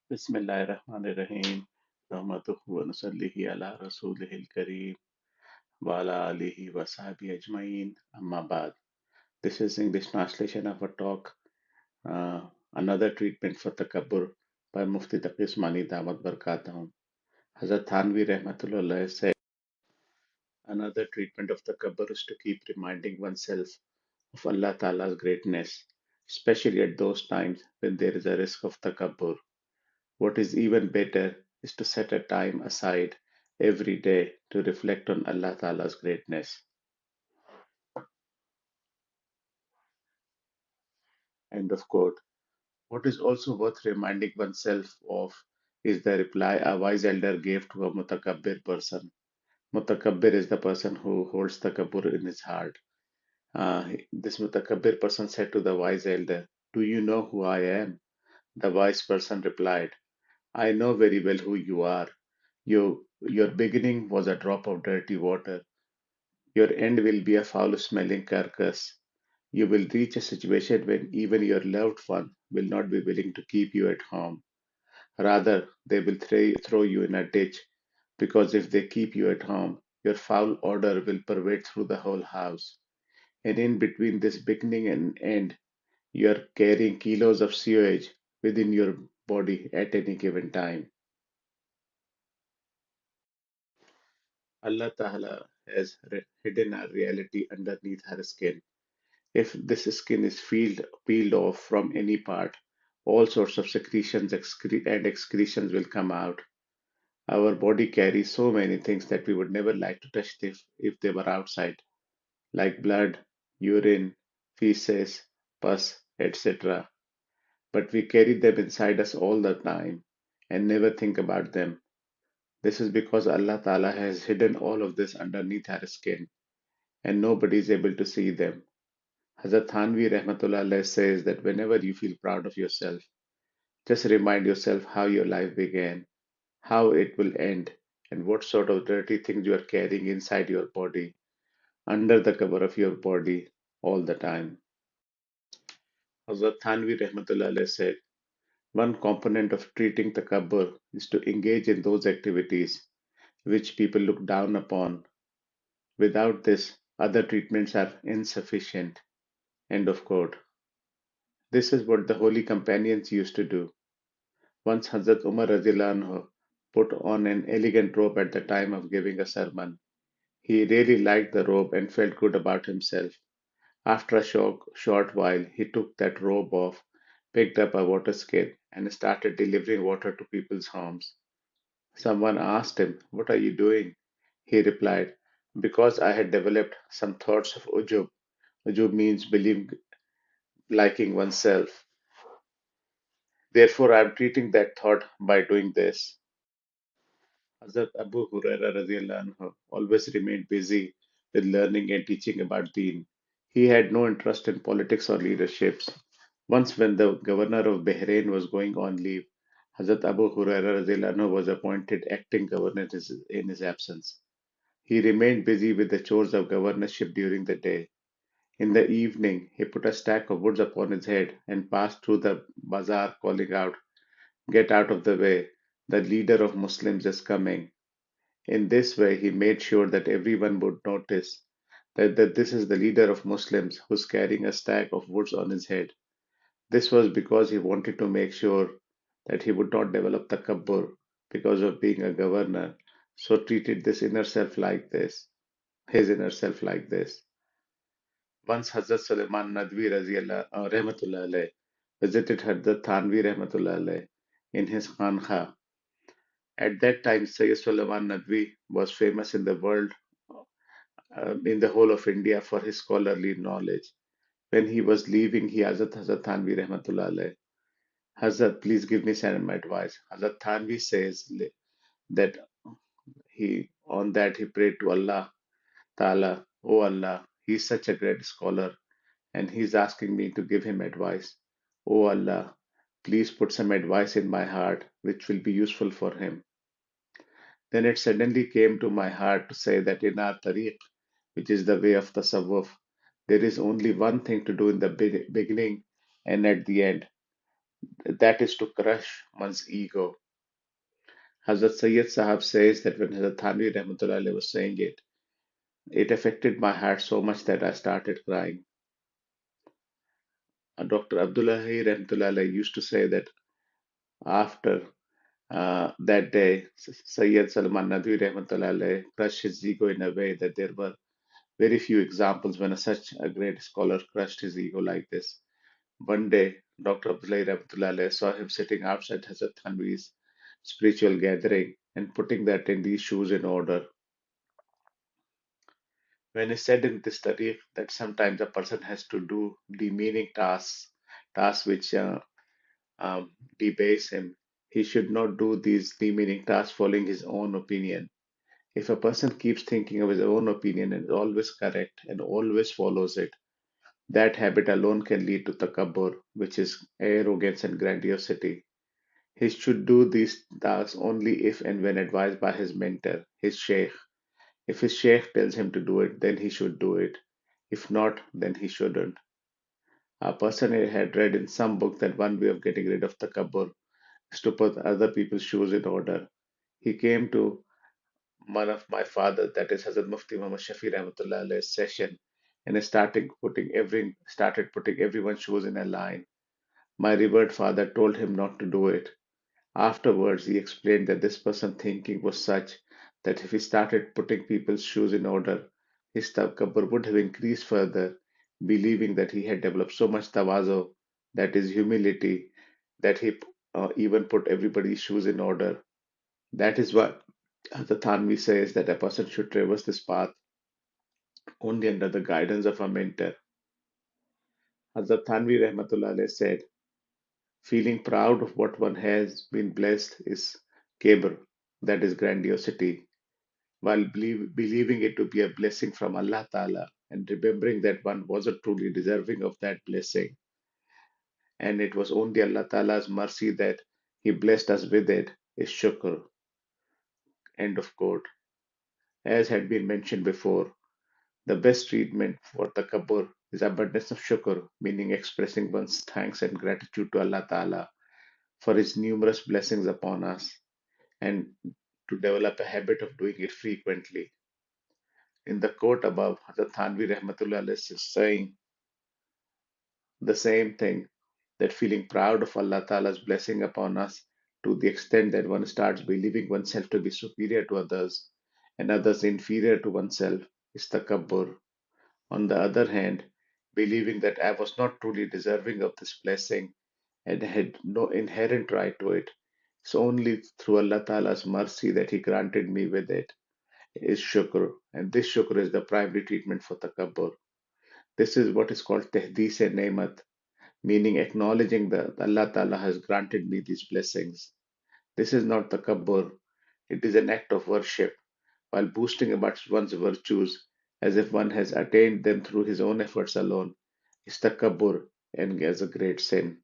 Bismillahirrahmanirrahim. Rahmatuhu wa nusallihi ala rasulihil kareem wa ala alihi wa sahbihi ajmain. Amma ba'd. This is English translation of a talk, Another Treatment for Takabbur by Mufti Taqi Usmani Damat Barakatuhum. Hazrat Thanvi Rahmatullah said, another treatment of Takabbur is to keep reminding oneself of Allah Ta'ala's greatness, especially at those times when there is a risk of Takabbur. What is even better is to set a time aside every day to reflect on Allah Ta'ala's greatness. End of quote. What is also worth reminding oneself of is the reply a wise elder gave to a Mutakabbir person. Mutakabbir is the person who holds takabbur in his heart. This Mutakabbir person said to the wise elder, "Do you know who I am?" The wise person replied, "I know very well who you are. Your beginning was a drop of dirty water. Your end will be a foul smelling carcass. You will reach a situation when even your loved one will not be willing to keep you at home. Rather, they will throw you in a ditch because if they keep you at home, your foul odor will pervade through the whole house. And in between this beginning and end, you are carrying kilos of sewage within your body at any given time." Allah Ta'ala has hidden our reality underneath her skin. If this skin is peeled off from any part, all sorts of secretions and excretions will come out. Our body carries so many things that we would never like to touch if they were outside, like blood, urine, feces, pus, etc. But we carry them inside us all the time and never think about them. This is because Allah Ta'ala has hidden all of this underneath our skin and nobody is able to see them. Hazrat Thanvi Rahmatullah says that whenever you feel proud of yourself, just remind yourself how your life began, how it will end, and what sort of dirty things you are carrying inside your body, under the cover of your body, all the time. Hazrat Thanvi Rahmatullah said, one component of treating takabbur is to engage in those activities which people look down upon. Without this, other treatments are insufficient. End of quote. This is what the holy companions used to do. Once Hazrat Umar radiallahu anhu put on an elegant robe at the time of giving a sermon. He really liked the robe and felt good about himself. After a short while, he took that robe off, picked up a water skin, and started delivering water to people's homes. Someone asked him, "What are you doing?" He replied, "Because I had developed some thoughts of ujub." Ujub means believing, liking oneself. Therefore, I am treating that thought by doing this. Hazrat Abu Huraira radiallahu anhu always remained busy with learning and teaching about Deen. He had no interest in politics or leaderships. Once, when the governor of Bahrain was going on leave, Hazrat Abu Huraira radiallahu anhu was appointed acting governor in his absence. He remained busy with the chores of governorship during the day. In the evening, he put a stack of woods upon his head and passed through the bazaar calling out, "Get out of the way, the leader of Muslims is coming." In this way, he made sure that everyone would notice that this is the leader of Muslims who's carrying a stack of woods on his head. This was because he wanted to make sure that he would not develop takabbur because of being a governor, so treated this inner self like this, his inner self like this. Once Hazrat Sulaiman Nadwi Rahmatullah alayh, visited Hazrat Thanvi Rahmatullah alayh in his Khanqa. At that time, Sayyid Sulaiman Nadwi was famous in the world, in the whole of India for his scholarly knowledge. When he was leaving, he asked Hazrat Thanvi Rahmatullah alayh, "Hazrat, please give me some advice." Hazrat Thanvi says that on that he prayed to Allah Ta'ala, "Oh Allah, he's such a great scholar and he's asking me to give him advice. Oh Allah, please put some advice in my heart which will be useful for him." Then it suddenly came to my heart to say that in our tariq, which is the way of tasawwuf, there is only one thing to do in the beginning and at the end. that is to crush one's ego. Hazrat Sayyid Sahab says that when Hazrat Thanvi Rahmatullah Alayhi was saying it, it affected my heart so much that I started crying. Dr. Abdullahi Rahmatullah Alayhi used to say that after that day, Sayyid Salman Nadwi Rahmatullah Alayhi crushed his ego in a way that there were very few examples when such a great scholar crushed his ego like this. One day, Dr. Abdullahi Rahmatullah Alayhi saw him sitting outside Hazrat Thanvi's spiritual gathering and putting the attendees' shoes in order. When he said in this tariq that sometimes a person has to do demeaning tasks, tasks which debase him, he should not do these demeaning tasks following his own opinion. If a person keeps thinking of his own opinion and is always correct and always follows it, that habit alone can lead to takabbur, which is arrogance and grandiosity. He should do these tasks only if and when advised by his mentor, his sheikh. If his sheikh tells him to do it, then he should do it. If not, then he shouldn't. A person had read in some book that one way of getting rid of takabbur is to put other people's shoes in order. He came to one of my father, that is Hazrat Mufti Muhammad Shafi Rahmatullah Alayhi's session, and started putting everyone's shoes in a line. My revered father told him not to do it. Afterwards, he explained that this person's thinking was such that if he started putting people's shoes in order, his takabbur would have increased further, believing that he had developed so much tawazu, that is humility, that he even put everybody's shoes in order. That is what the Thanvi says that a person should traverse this path only under the guidance of a mentor. Hazrat Thanvi Rahmatullah Alayhi said, feeling proud of what one has been blessed is kibr, that is grandiosity, while believing it to be a blessing from Allah Ta'ala and remembering that one wasn't truly deserving of that blessing and it was only Allah Ta'ala's mercy that He blessed us with it is shukr. End of quote. As had been mentioned before, the best treatment for takabbur is abundance of shukr, meaning expressing one's thanks and gratitude to Allah Ta'ala for His numerous blessings upon us and to develop a habit of doing it frequently. In the quote above, Hazrat Thanvi Rahmatullah Alayhi is saying the same thing, that feeling proud of Allah Ta'ala's blessing upon us to the extent that one starts believing oneself to be superior to others and others inferior to oneself is takabbur. On the other hand, believing that I was not truly deserving of this blessing and had no inherent right to it, it's only through Allah Ta'ala's mercy that He granted me with it, is shukr. And this shukr is the primary treatment for takabbur. This is what is called tehdis e nemat, meaning acknowledging that Allah Ta'ala has granted me these blessings. This is not takabbur, it is an act of worship, while boasting about one's virtues as if one has attained them through his own efforts alone is takabbur and is a great sin.